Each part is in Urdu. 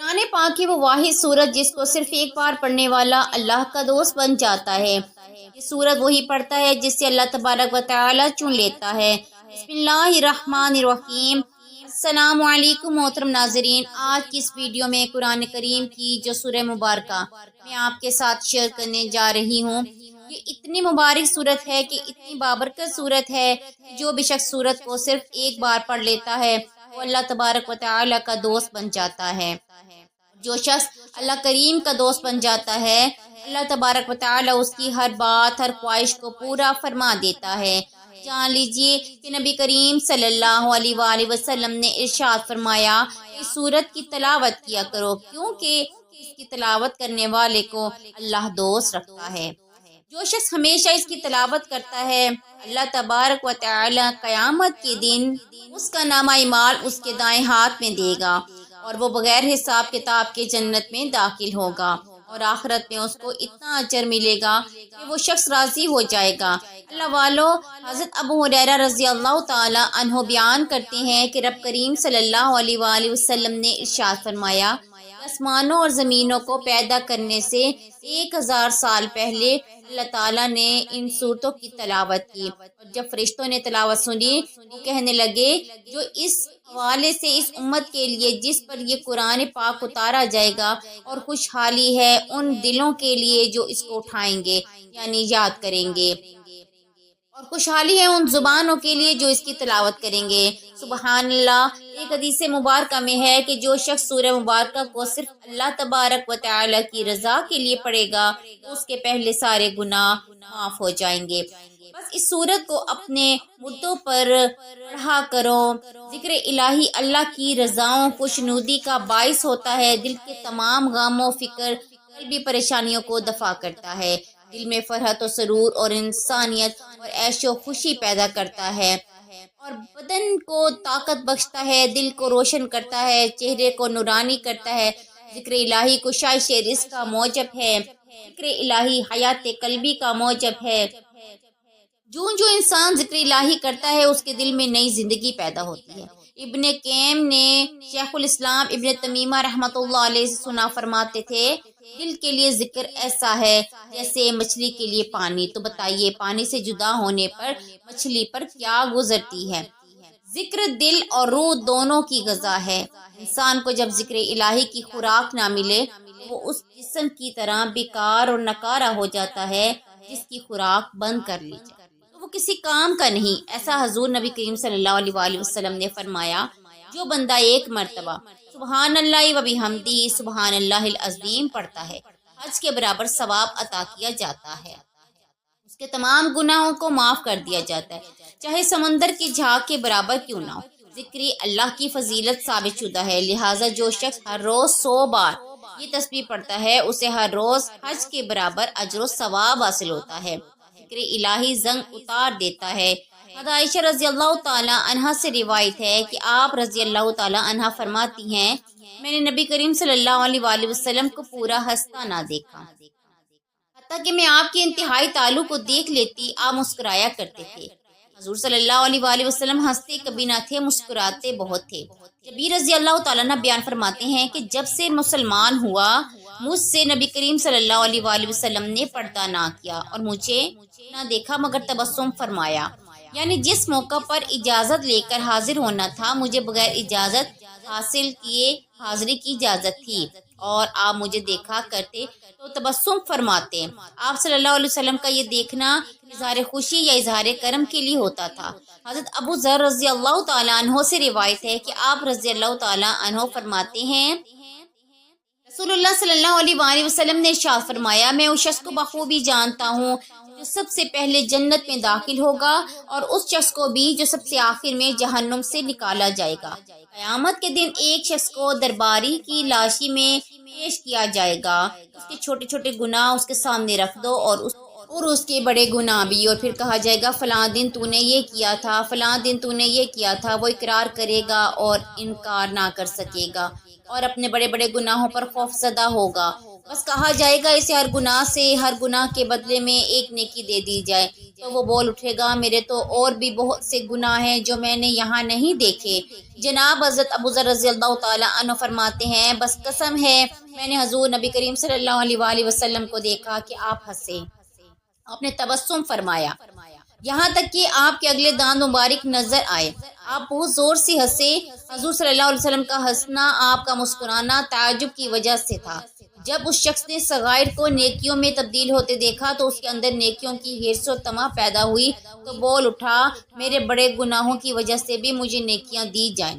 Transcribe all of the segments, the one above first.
قرآن پاک کی وہ واحد سورت جس کو صرف ایک بار پڑھنے والا اللہ کا دوست بن جاتا ہے۔ یہ سورت وہی پڑھتا ہے جس سے اللہ تبارک و تعالی چن لیتا ہے۔ بسم اللہ الرحمن الرحیم۔ السلام علیکم محترم ناظرین، آج کی اس ویڈیو میں قرآن کریم کی جو سورہ مبارکہ میں آپ کے ساتھ شیئر کرنے جا رہی ہوں، یہ اتنی مبارک سورت ہے کہ اتنی بابرکت سورت ہے، جو بے شک سورت کو صرف ایک بار پڑھ لیتا ہے وہ اللہ تبارک و تعالی کا دوست بن جاتا ہے۔ جو شخص اللہ کریم کا دوست بن جاتا ہے، اللہ تبارک و تعالی اس کی ہر بات، ہر خواہش کو پورا فرما دیتا ہے۔ جان لیجئے کہ نبی کریم صلی اللہ علیہ وآلہ وسلم نے ارشاد فرمایا، اس سورت کی تلاوت کیا کرو کیونکہ اس کی تلاوت کرنے والے کو اللہ دوست رکھتا ہے۔ جو شخص ہمیشہ اس کی تلاوت کرتا ہے، اللہ تبارک و تعالی قیامت کے دن اس کا نامہ اعمال اس کے دائیں ہاتھ میں دے گا اور وہ بغیر حساب کتاب کے جنت میں داخل ہوگا، اور آخرت میں اس کو اتنا اجر ملے گا کہ وہ شخص راضی ہو جائے گا۔ اللہ والو، حضرت ابو ہریرہ رضی اللہ تعالی عنہ بیان کرتے ہیں کہ رب کریم صلی اللہ علیہ وآلہ وسلم نے ارشاد فرمایا، آسمانوں اور زمینوں کو پیدا کرنے سے 1000 سال پہلے اللہ تعالیٰ نے ان صورتوں کی تلاوت کی، اور جب فرشتوں نے تلاوت سنی وہ کہنے لگے، جو اس حوالے سے اس امت کے لیے جس پر یہ قرآن پاک اتارا جائے گا، اور خوشحالی ہے ان دلوں کے لیے جو اس کو اٹھائیں گے یعنی یاد کریں گے، اور خوشحالی ہے ان زبانوں کے لیے جو اس کی تلاوت کریں گے۔ سبحان اللہ۔ ایک حدیث مبارکہ میں ہے کہ جو شخص سورہ مبارکہ کو صرف اللہ تبارک و تعالی کی رضا کے لیے پڑھے گا تو اس کے پہلے سارے گناہ معاف ہو جائیں گے۔ بس اس سورت کو اپنے مدوں پر پڑھا کرو۔ ذکر الہی اللہ کی رضاؤں خوشنودی کا باعث ہوتا ہے، دل کے تمام غم و فکر، قلبی پریشانیوں کو دفع کرتا ہے، دل میں فرحت و سرور اور انسانیت اور عیش و خوشی پیدا کرتا ہے، اور بدن کو طاقت بخشتا ہے، دل کو روشن کرتا ہے، چہرے کو نورانی کرتا ہے۔ ذکر الہی کشائش رزق کا موجب ہے، ذکر الہی حیات قلبی کا موجب ہے۔ جو انسان ذکر الہی کرتا ہے اس کے دل میں نئی زندگی پیدا ہوتی ہے۔ ابن قیم نے شیخ الاسلام ابن تیمیہ رحمۃ اللہ علیہ سے سنا فرماتے تھے، دل کے لیے ذکر ایسا ہے جیسے مچھلی کے لیے پانی، تو بتائیے پانی سے جدا ہونے پر مچھلی پر کیا گزرتی ہے۔ ذکر دل اور روح دونوں کی غذا ہے۔ انسان کو جب ذکر الہی کی خوراک نہ ملے وہ اس جسم کی طرح بیکار اور نکارہ ہو جاتا ہے جس کی خوراک بند کر لی جائے تو وہ کسی کام کا نہیں۔ ایسا حضور نبی کریم صلی اللہ علیہ وآلہ وسلم نے فرمایا، جو بندہ ایک مرتبہ سبحان اللہ و بحمدہ سبحان اللہ العظیم پڑھتا ہے، حج کے برابر ثواب عطا کیا جاتا ہے، اس کے تمام گناہوں کو معاف کر دیا جاتا ہے، چاہے سمندر کی جھاگ کے برابر کیوں نہ ہو۔ ذکر اللہ کی فضیلت ثابت شدہ ہے، لہٰذا جو شخص ہر روز 100 بار یہ تسبیح پڑھتا ہے اسے ہر روز حج کے برابر اجر و ثواب حاصل ہوتا ہے۔ ذکر الہی زنگ اتار دیتا ہے۔ عائشہ رضی اللہ تعالی عنہا سے روایت ہے کہ آپ رضی اللہ تعالی عنہا فرماتی ہیں، میں نے نبی کریم صلی اللہ علیہ وآلہ وسلم کو پورا ہنستا نہ دیکھا، حتیٰ کہ میں آپ کے انتہائی تعلق کو دیکھ لیتی آپ مسکرایا کرتے تھے۔ حضور صلی اللہ علیہ وآلہ وسلم ہنستے کبھی نہ تھے، مسکراتے بہت تھے۔ جبیر رضی اللہ تعالیٰ عنہ بیان فرماتے ہیں کہ جب سے مسلمان ہوا مجھ سے نبی کریم صلی اللہ علیہ وآلہ وسلم نے پردہ نہ کیا اور مجھے نہ دیکھا مگر تبسم فرمایا، یعنی جس موقع پر اجازت لے کر حاضر ہونا تھا مجھے بغیر اجازت حاصل کیے حاضری کی اجازت تھی، اور آپ مجھے دیکھا کرتے تو تبسم فرماتے۔ آپ صلی اللہ علیہ وسلم کا یہ دیکھنا اظہار خوشی یا اظہار کرم کے لیے ہوتا تھا۔ حضرت ابو ذر رضی اللہ تعالیٰ عنہ سے روایت ہے کہ آپ رضی اللہ تعالیٰ عنہ فرماتے ہیں، رسول اللہ صلی اللہ علیہ وآلہ وسلم نے ارشاد فرمایا، میں اس شخص کو بخوبی جانتا ہوں جو سب سے پہلے جنت میں داخل ہوگا، اور اس شخص کو بھی جو سب سے آخر میں جہنم سے نکالا جائے گا۔ قیامت کے دن ایک شخص کو درباری کی لاشی میں پیش کیا جائے گا، اس کے چھوٹے چھوٹے گناہ اس کے سامنے رکھ دو اور اس کے بڑے گناہ بھی، اور پھر کہا جائے گا فلاں دن تو نے یہ کیا تھا، فلاں دن تو نے یہ کیا تھا۔ وہ اقرار کرے گا اور انکار نہ کر سکے گا اور اپنے بڑے بڑے گناہوں پر خوف زدہ ہوگا۔ بس کہا جائے گا اسے ہر گناہ سے ہر گناہ کے بدلے میں ایک نیکی دے دی جائے، تو وہ بول اٹھے گا میرے تو اور بھی بہت سے گناہ ہیں جو میں نے یہاں نہیں دیکھے۔ جناب حضرت ابو ذر رضی اللہ تعالیٰ عنہ فرماتے ہیں بس قسم ہے میں نے حضور نبی کریم صلی اللہ علیہ وآلہ وسلم کو دیکھا کہ آپ ہنسے، آپ نے تبسم فرمایا، یہاں تک کہ آپ کے اگلے دانت مبارک نظر آئے، آپ بہت زور سے ہنسے۔ حضور صلی اللہ علیہ وسلم کا ہنسنا، آپ کا مسکرانا تعجب کی وجہ سے تھا۔ جب اس شخص نے صغائر کو نیکیوں میں تبدیل ہوتے دیکھا تو اس کے اندر نیکیوں کی حرص و طمع پیدا ہوئی، تو بول اٹھا میرے بڑے گناہوں کی وجہ سے بھی مجھے نیکیاں دی جائیں۔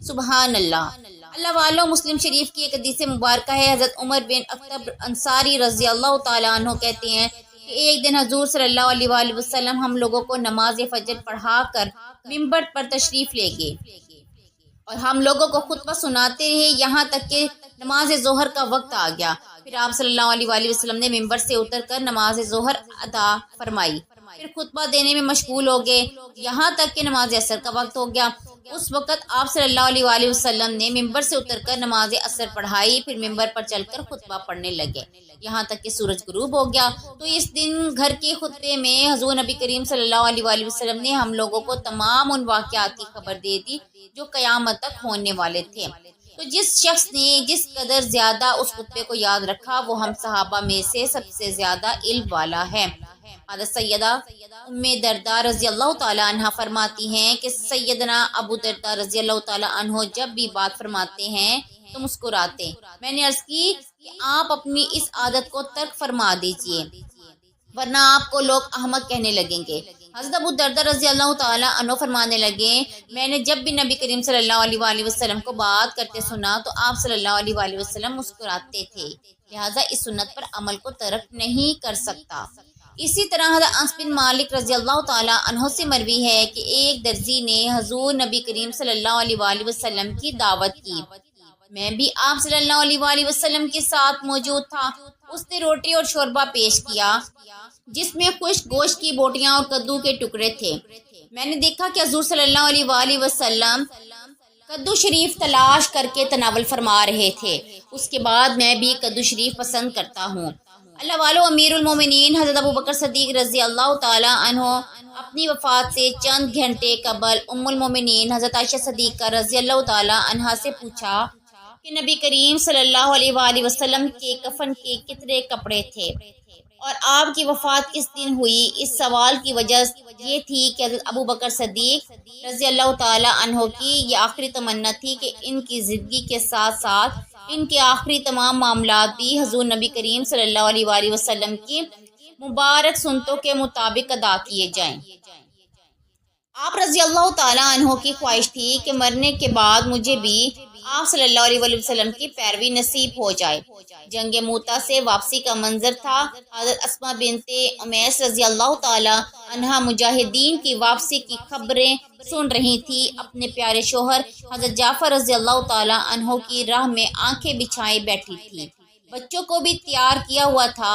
سبحان اللہ۔ اللہ والوں، مسلم شریف کی ایک حدیث مبارکہ ہے، حضرت عمر بن اختب انصاری رضی اللہ تعالیٰ عنہ کہتے ہیں کہ ایک دن حضور صلی اللہ علیہ وآلہ وسلم ہم لوگوں کو نماز فجر پڑھا کر ممبر پر تشریف لے گئے اور ہم لوگوں کو خطبہ سناتے رہے یہاں تک کہ نماز ظہر کا وقت آ گیا۔ پھر آپ صلی اللہ علیہ وآلہ وسلم نے ممبر سے اتر کر نماز ظہر ادا فرمائی، پھر خطبہ دینے میں مشغول ہو گئے یہاں تک کہ نماز عصر کا وقت ہو گیا۔ اس وقت آپ صلی اللہ علیہ وآلہ وسلم نے ممبر سے اتر کر نماز عصر پڑھائی، پھر ممبر پر چل کر خطبہ پڑھنے لگے یہاں تک کہ سورج غروب ہو گیا۔ تو اس دن گھر کے خطبے میں حضور نبی کریم صلی اللہ علیہ وآلہ وسلم نے ہم لوگوں کو تمام ان واقعات کی خبر دے دی جو قیامت تک ہونے والے تھے۔ تو جس شخص نے جس قدر زیادہ اس خطبے کو یاد رکھا وہ ہم صحابہ میں سے سب سے زیادہ علم والا ہے۔ حضرت سیدہ ام درداء رضی اللہ تعالیٰ عنہ فرماتی ہیں کہ سیدنا ابو درداء رضی اللہ تعالیٰ عنہ جب بھی بات فرماتے ہیں تو مسکراتے۔ میں نے عرض کی کہ آپ اپنی اس عادت کو ترک فرما دیجئے ورنہ آپ کو لوگ احمق کہنے لگیں گے۔ حضرت ابو درداء رضی اللہ تعالیٰ عنہ فرمانے لگے میں نے جب بھی نبی کریم صلی اللہ علیہ وآلہ وسلم کو بات کرتے سنا تو آپ صلی اللہ علیہ وآلہ وسلم مسکراتے تھے، لہٰذا اس سنت پر عمل کو ترک نہیں کر سکتا۔ اسی طرح حضرت انس بن مالک رضی اللہ تعالیٰ عنہ سے مروی ہے کہ ایک درزی نے حضور نبی کریم صلی اللہ علیہ وآلہ وسلم کی دعوت کی، میں بھی آپ صلی اللہ علیہ وآلہ وسلم کے ساتھ موجود تھا۔ اس نے روٹی اور شوربہ پیش کیا جس میں خشک گوشت کی بوٹیاں اور کدو کے ٹکڑے تھے۔ میں نے دیکھا کہ حضور صلی اللہ علیہ وآلہ وسلم کدو شریف تلاش کر کے تناول فرما رہے تھے، اس کے بعد میں بھی کدو شریف پسند کرتا ہوں۔ اللہ والو، امیر المومنین حضرت ابوبکر صدیق رضی اللہ تعالیٰ عنہ اپنی وفات سے چند گھنٹے قبل ام المومنین حضرت عائشہ صدیقہ رضی اللہ تعالیٰ عنہ سے پوچھا کہ نبی کریم صلی اللہ علیہ وآلہ وسلم کے کفن کے کتنے کپڑے تھے اور آپ کی وفات کس دن ہوئی۔ اس سوال کی وجہ یہ تھی کہ حضرت ابوبکر صدیق رضی اللہ تعالیٰ عنہ کی یہ آخری تمنا تھی کہ ان کی زندگی کے ساتھ ساتھ ان کے آخری تمام معاملات بھی حضور نبی کریم صلی اللہ علیہ وآلہ وسلم کی مبارک سنتوں کے مطابق ادا کیے جائیں۔ آپ رضی اللہ تعالیٰ عنہ کی خواہش تھی کہ مرنے کے بعد مجھے بھی آپ صلی اللہ علیہ وآلہ وسلم کی پیروی نصیب ہو جائے۔ جنگ موتا سے واپسی کا منظر تھا۔ حضرت اسماء بنت امیس رضی اللہ تعالیٰ عنہ مجاہدین کی واپسی کی خبریں سن رہی تھی، اپنے پیارے شوہر حضرت جعفر رضی اللہ تعالیٰ عنہ کی راہ میں آنکھیں بچھائے بیٹھی تھی، بچوں کو بھی تیار کیا ہوا تھا۔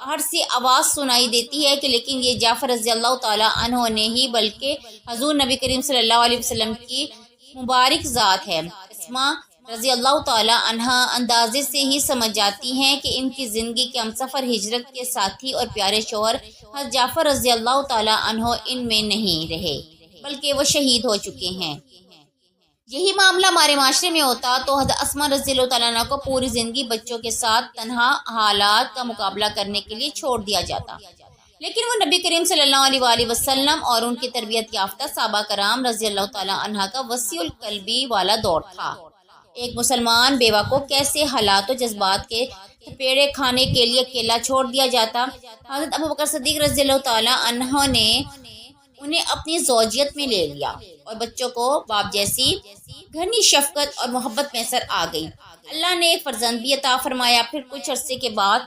ہر سے آواز سنائی دیتی ہے کہ لیکن یہ جعفر رضی اللہ تعالیٰ عنہ نے ہی بلکہ حضور نبی کریم صلی اللہ علیہ وسلم کی مبارک ذات ہے۔ اسماء رضی اللہ تعالیٰ عنہ اندازے سے ہی سمجھ جاتی ہیں کہ ان کی زندگی کے ہمسفر ہجرت کے ساتھی اور پیارے شوہر حضرت جعفر رضی اللہ تعالیٰ عنہ ان میں نہیں رہے بلکہ وہ شہید ہو چکے ہیں۔ یہی معاملہ ہمارے معاشرے میں ہوتا تو حضرت اسماء رضی اللہ تعالیٰ عنہ کو پوری زندگی بچوں کے ساتھ تنہا حالات کا مقابلہ کرنے کے لیے چھوڑ دیا جاتا، لیکن وہ نبی کریم صلی اللہ علیہ وآلہ وسلم اور ان کی تربیت یافتہ صحابہ کرام رضی اللہ تعالیٰ عنہ کا وسیع القلبی والا دور تھا۔ ایک مسلمان بیوہ کو کیسے حالات و جذبات کے تھپیڑے کھانے کے لیے اکیلا چھوڑ دیا جاتا۔ حضرت ابوبکر صدیق رضی اللہ تعالیٰ عنہ نے انہیں اپنی زوجیت میں لے لیا اور بچوں کو باپ جیسی گھنی شفقت اور محبت میسر آ گئی۔ اللہ نے ایک فرزند بھی عطا فرمایا۔ پھر کچھ عرصے کے بعد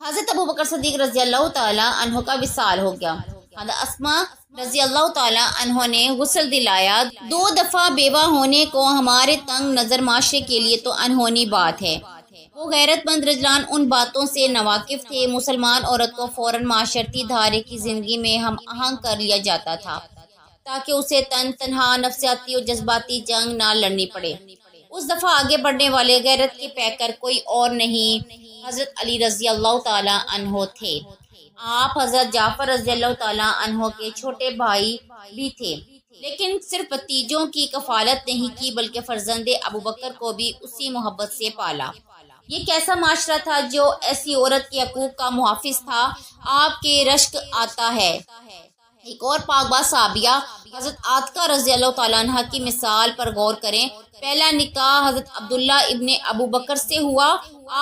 حضرت ابوبکر صدیق رضی اللہ تعالیٰ عنہ کا وصال ہو گیا۔ حضرت اسماء رضی اللہ تعالیٰ عنہ نے غسل دلایا۔ 2 دفعہ بیوہ ہونے کو ہمارے تنگ نظر معاشرے کے لیے تو انہونی بات ہے۔ وہ غیرت مند رجلان ان باتوں سے ناواقف تھے۔ مسلمان عورت کو فوراً معاشرتی دھارے کی زندگی میں ہم آہنگ کر لیا جاتا تھا تاکہ اسے تنہا نفسیاتی اور جذباتی جنگ نہ لڑنی پڑے۔ اس دفعہ آگے بڑھنے والے غیرت کے پیکر کوئی اور نہیں حضرت علی رضی اللہ تعالیٰ عنہ تھے۔ آپ حضرت جعفر رضی اللہ تعالیٰ عنہ کے چھوٹے بھائی بھی تھے، لیکن صرف بھتیجوں کی کفالت نہیں کی بلکہ فرزند ابو بکر کو بھی اسی محبت سے پالا۔ یہ کیسا معاشرہ تھا جو ایسی عورت کے حقوق کا محافظ تھا؟ آپ کے رشک آتا ہے۔ ایک اور پاک باز صحابیہ حضرت عاتقہ رضی اللہ تعالیٰ عنہ کی مثال پر غور کریں۔ پہلا نکاح حضرت عبداللہ ابن ابو بکر سے ہوا۔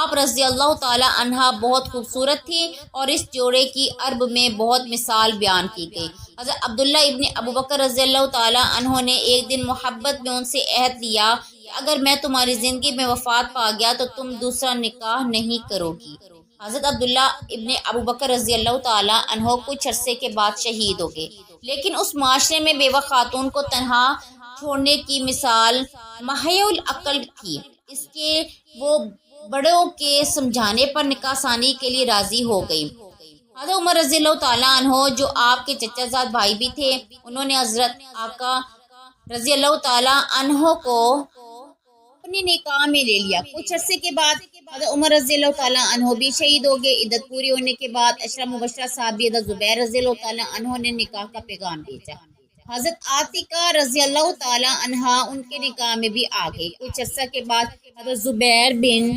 آپ رضی اللہ تعالیٰ عنہ بہت خوبصورت تھی اور اس جوڑے کی عرب میں بہت مثال بیان کی گئی۔ حضرت عبداللہ ابن ابو بکر رضی اللہ تعالیٰ عنہ نے ایک دن محبت میں ان سے عہد لیا کہ اگر میں تمہاری زندگی میں وفات پا گیا تو تم دوسرا نکاح نہیں کرو گی۔ حضرت عبداللہ ابن ابو بکر رضی اللہ تعالیٰ عنہ کچھ عرصے کے بعد شہید ہو گئے، لیکن اس معاشرے میں بیوہ خاتون کو تنہا چھوڑنے کی مثال محیع العقل تھی، اس کے وہ بڑوں کے سمجھانے پر نکاح ثانی کے لیے راضی ہو گئی۔ حضرت عمر رضی اللہ تعالیٰ عنہ جو آپ کے چچا زاد بھائی بھی تھے، انہوں نے حضرت آقا رضی اللہ تعالیٰ عنہ کو اپنے نکاح میں لے لیا۔ کچھ عرصے کے بعد حضرت عمر رضی اللہ تعالیٰ عنہ بھی شہید ہو گئے۔ عدت پوری ہونے کے بعد عشرہ مبشرہ صحابی حضرت زبیر رضی اللہ تعالیٰ عنہ نے نکاح کا پیغام بھیجا۔ حضرت عاتقہ رضی اللہ تعالیٰ عنہ ان کے نکاح میں بھی آ گئی۔ کچھ عرصہ کے بعد حضرت زبیر بن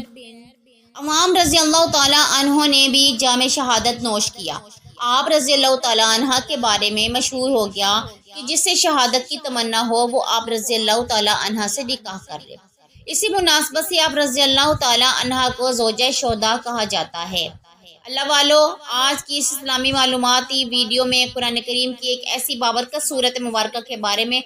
عوام رضی اللہ تعالیٰ عنہ نے بھی جام شہادت نوش کیا۔ آپ رضی اللہ تعالیٰ عنہ کے بارے میں مشہور ہو گیا کہ جس سے شہادت کی تمنا ہو وہ آپ رضی اللہ تعالیٰ عنہ سے نکاح کر لے۔ اسی مناسبت سے آپ رضی اللہ تعالیٰ عنہ کو زوجہ شہداء کہا جاتا ہے۔ اللہ والو، آج کی اس اسلامی معلوماتی ویڈیو میں قرآن کریم کی ایک ایسی بابرکت صورت مبارکہ کے بارے میں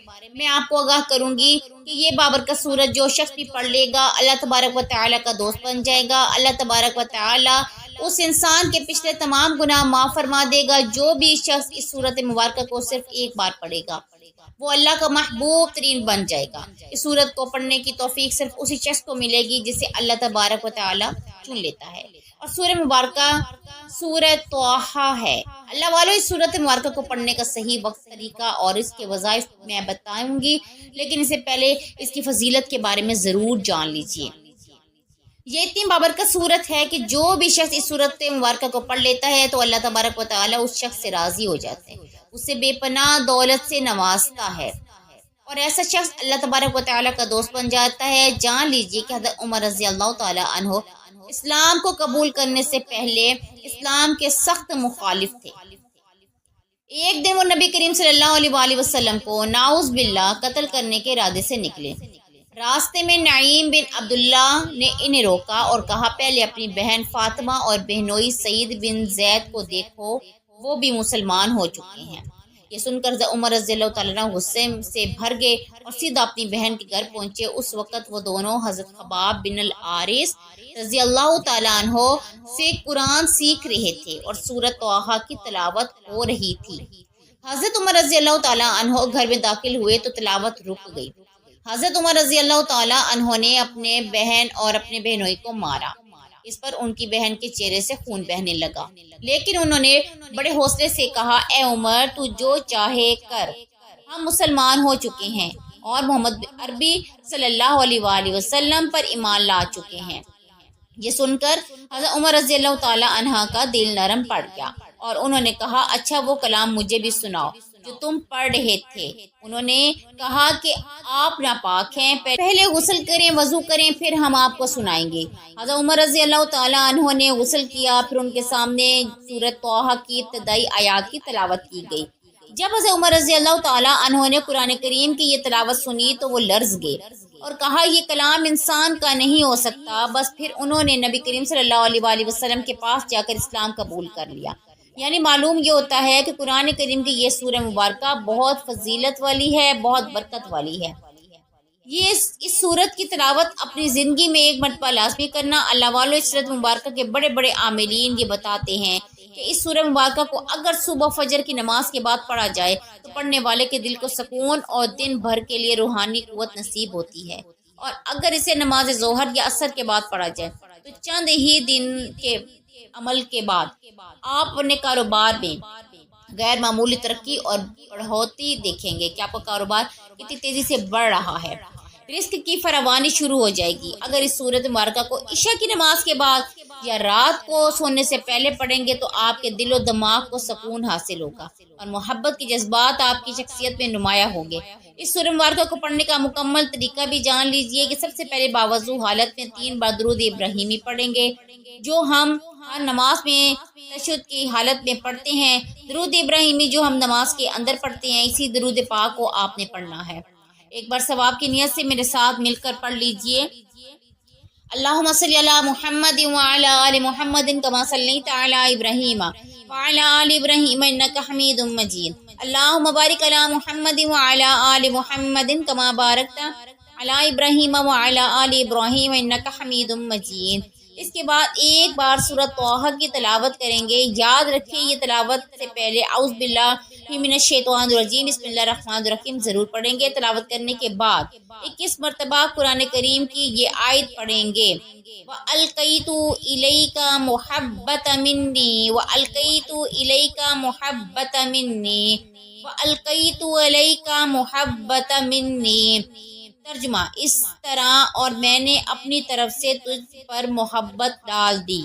آپ کو آگاہ کروں گی کہ یہ بابرکت صورت جو شخص بھی پڑھ لے گا اللہ تبارک و تعالیٰ کا دوست بن جائے گا۔ اللہ تبارک و تعالیٰ اس انسان کے پچھلے تمام گناہ معاف فرما دے گا۔ جو بھی شخص اس صورت مبارکہ کو صرف ایک بار پڑھے گا وہ اللہ کا محبوب ترین بن جائے گا۔ اس صورت کو پڑھنے کی توفیق صرف اسی شخص کو ملے گی جسے اللہ تبارک و تعالیٰ چن لیتا ہے، اور سورہ مبارکہ سورہ طٰہٰ ہے۔ اللہ والو، اس سورت مبارکہ کو پڑھنے کا صحیح وقت، طریقہ اور اس کے وظائف میں بتاؤں گی، لیکن اس سے پہلے اس کی فضیلت کے بارے میں ضرور جان لیجیے۔ یہ اتنی بابرکت صورت ہے کہ جو بھی شخص اس صورت مبارکہ کو پڑھ لیتا ہے تو اللہ تبارک و تعالیٰ اس شخص سے راضی ہو جاتا ہے، اسے بے پناہ دولت سے نوازتا ہے، اور ایسا شخص اللہ تبارک و تعالیٰ کا دوست بن جاتا ہے۔ جان لیجیے کہ حضرت عمر رضی اللہ تعالیٰ عنہ اسلام کو قبول کرنے سے پہلے اسلام کے سخت مخالف تھے۔ ایک دن وہ نبی کریم صلی اللہ علیہ وآلہ وسلم کو نعوذ باللہ قتل کرنے کے ارادے سے نکلے۔ راستے میں نعیم بن عبداللہ نے انہیں روکا اور کہا، پہلے اپنی بہن فاطمہ اور بہنوئی سعید بن زید کو دیکھو، وہ بھی مسلمان ہو چکے ہیں۔ یہ سن کر عمر رضی اللہ تعالیٰ عنہ غصے سے بھر گئے اور سیدھا اپنی بہن کے گھر پہنچے۔ اس وقت وہ دونوں حضرت خباب بن الحارث رضی اللہ تعالیٰ عنہ سے قرآن سیکھ رہے تھے اور سورۃ طٰہٰ کی تلاوت ہو رہی تھی۔ حضرت عمر رضی اللہ تعالیٰ عنہ گھر میں داخل ہوئے تو تلاوت رک گئی۔ حضرت عمر رضی اللہ تعالیٰ عنہ نے اپنے بہن اور اپنے بہنوئی کو مارا۔ اس پر ان کی بہن کے چہرے سے خون بہنے لگا، لیکن انہوں نے بڑے حوصلے سے کہا، اے عمر، تو جو چاہے کر، ہم مسلمان ہو چکے ہیں اور محمد عربی صلی اللہ علیہ وآلہ وسلم پر ایمان لا چکے ہیں۔ یہ سن کر حضرت عمر رضی اللہ تعالیٰ عنہ کا دل نرم پڑ گیا اور انہوں نے کہا، اچھا وہ کلام مجھے بھی سناؤ جو تم پڑھ رہے تھے۔ انہوں نے کہا کہ آپ ناپاک ہیں، پہلے غسل کریں، وضو کریں، پھر ہم آپ کو سنائیں گے۔ حضرت عمر رضی اللہ تعالیٰ عنہ نے غسل کیا، پھر ان کے سامنے سورۃ طٰہٰ کی ابتدائی آیات کی تلاوت کی گئی۔ جب حضرت عمر رضی اللہ تعالیٰ عنہ نے قرآن کریم کی یہ تلاوت سنی تو وہ لرز گئے اور کہا، یہ کلام انسان کا نہیں ہو سکتا۔ بس پھر انہوں نے نبی کریم صلی اللہ علیہ وآلہ وسلم کے پاس جا کر اسلام قبول کر لیا۔ یعنی معلوم یہ ہوتا ہے کہ قرآن کریم کی یہ سورہ مبارکہ بہت فضیلت والی ہے، بہت برکت والی ہے۔ یہ اس سورت کی تلاوت اپنی زندگی میں ایک مرتبہ لازمی کرنا۔ اللہ والو، اس سورت مبارکہ کے بڑے بڑے عاملین یہ بتاتے ہیں کہ اس سورہ مبارکہ کو اگر صبح فجر کی نماز کے بعد پڑھا جائے تو پڑھنے والے کے دل کو سکون اور دن بھر کے لیے روحانی قوت نصیب ہوتی ہے، اور اگر اسے نماز ظہر یا عصر کے بعد پڑھا جائے تو چند ہی دن کے عمل کے بعد آپ اپنے کاروبار میں غیر معمولی ترقی اور بڑھوتری دیکھیں گے کہ آپ کا کاروبار کتنی تیزی سے بڑھ رہا ہے۔ رزق کی فراوانی شروع ہو جائے گی۔ اگر اس سورت مبارکہ کو عشاء کی نماز کے بعد یا رات کو سونے سے پہلے پڑھیں گے تو آپ کے دل و دماغ کو سکون حاصل ہوگا اور محبت کے جذبات آپ کی شخصیت میں نمایاں ہوں گے۔ اس سورہ مبارکہ کو پڑھنے کا مکمل طریقہ بھی جان لیجئے کہ سب سے پہلے باوضو حالت میں 3 بار درود ابراہیمی پڑھیں گے، جو ہم ہر نماز میں تشہد کی حالت میں پڑھتے ہیں۔ درود ابراہیمی جو ہم نماز کے اندر پڑھتے ہیں، اسی درود پاک کو آپ نے پڑھنا ہے۔ ایک بار ثواب کی نیت سے میرے ساتھ مل کر پڑھ لیجئے۔ اللہم صلی علی محمد وعلی آل محمد کما صلیت علی ابراہیم وعلی آل ابراہیم انک حمید مجید۔ اللہم بارک علی محمد وعلی آل محمد کما بارکت علی ابراہیم وعلی آل ابراہیم انک حمید مجید۔ اس کے بعد ایک بار سورۃ طٰہٰ کی تلاوت کریں گے۔ یاد رکھیں یہ تلاوت سے پہلے اعوذ باللہ من الشیطان الرجیم بسم اللہ الرحمن الرحیم ضرور پڑھیں گے۔ تلاوت کرنے کے بعد 21 مرتبہ قرآن کریم کی یہ آیت پڑھیں گے، وَأَلْقَيْتُ إِلَيْكَ مُحَبَّةً مِّنِّي وَأَلْقَيْتُ إِلَيْكَ مُحَبَّةً مِّنِّي وَأَلْقَيْتُ إِلَيْكَ مُحَبَّةً مِّنِّي۔ ترجمہ اس طرح اور میں نے اپنی طرف سے تجھ پر محبت ڈال دی۔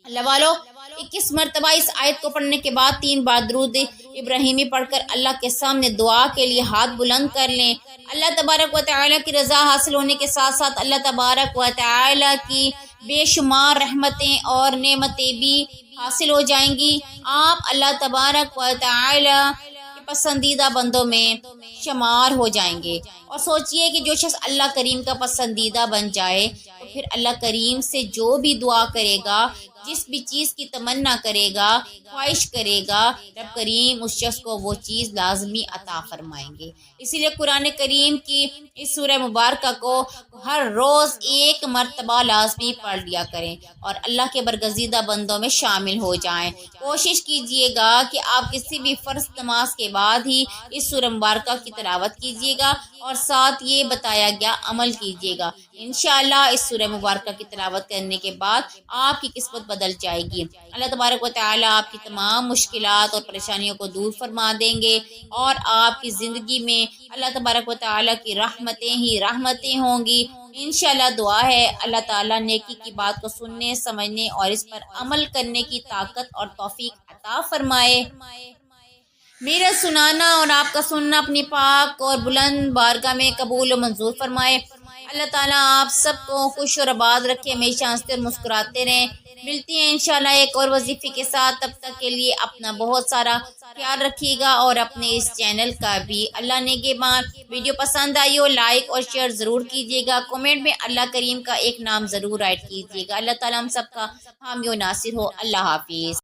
اللہ والو 21 مرتبہ اس آیت کو پڑھنے کے بعد 3 بار درود ابراہیمی پڑھ کر اللہ کے سامنے دعا کے لیے ہاتھ بلند کر لیں۔ اللہ تبارک و تعالیٰ کی رضا حاصل ہونے کے ساتھ ساتھ اللہ تبارک و تعالیٰ کی بے شمار رحمتیں اور نعمتیں بھی حاصل ہو جائیں گی۔ آپ اللہ تبارک و تعالیٰ کے پسندیدہ بندوں میں شمار ہو جائیں گے۔ اور سوچئے کہ جو شخص اللہ کریم کا پسندیدہ بن جائے تو پھر اللہ کریم سے جو بھی دعا کرے گا، جس بھی چیز کی تمنا کرے گا، خواہش کرے گا، رب کریم اس شخص کو وہ چیز لازمی عطا فرمائیں گے۔ اسی لیے قرآن کریم کی اس سورہ مبارکہ کو ہر روز 1 مرتبہ لازمی پڑھ لیا کریں اور اللہ کے برگزیدہ بندوں میں شامل ہو جائیں۔ کوشش کیجئے گا کہ آپ کسی بھی فرض نماز کے بعد ہی اس سورہ مبارکہ کی تلاوت کیجئے گا اور ساتھ یہ بتایا گیا عمل کیجئے گا۔ انشاءاللہ اس سورہ مبارکہ کی تلاوت کرنے کے بعد آپ کی قسمت بدل جائے گی۔ اللہ تبارک و تعالیٰ آپ کی تمام مشکلات اور پریشانیوں کو دور فرما دیں گے اور آپ کی زندگی میں اللہ تبارک و تعالیٰ کی رحمتیں ہی رحمتیں ہوں گی۔ انشاءاللہ دعا ہے اللہ تعالیٰ نیکی کی بات کو سننے، سمجھنے اور اس پر عمل کرنے کی طاقت اور توفیق عطا فرمائے۔ میرا سنانا اور آپ کا سننا اپنی پاک اور بلند بارگاہ میں قبول و منظور فرمائے۔ اللہ تعالیٰ آپ سب کو خوش اور آباد رکھے، ہمیشہ ہنستے اور مسکراتے رہیں۔ ملتی ہیں انشاءاللہ ایک اور وظیفے کے ساتھ، تب تک کے لیے اپنا بہت سارا خیال رکھیے گا اور اپنے اس چینل کا بھی۔ اللہ نگہبان۔ ویڈیو پسند آئی ہو لائک اور شیئر ضرور کیجیے گا، کومنٹ میں اللہ کریم کا ایک نام ضرور رائٹ کیجیے گا۔ اللہ تعالیٰ ہم سب کا حامی و ناصر ہو۔ اللہ حافظ۔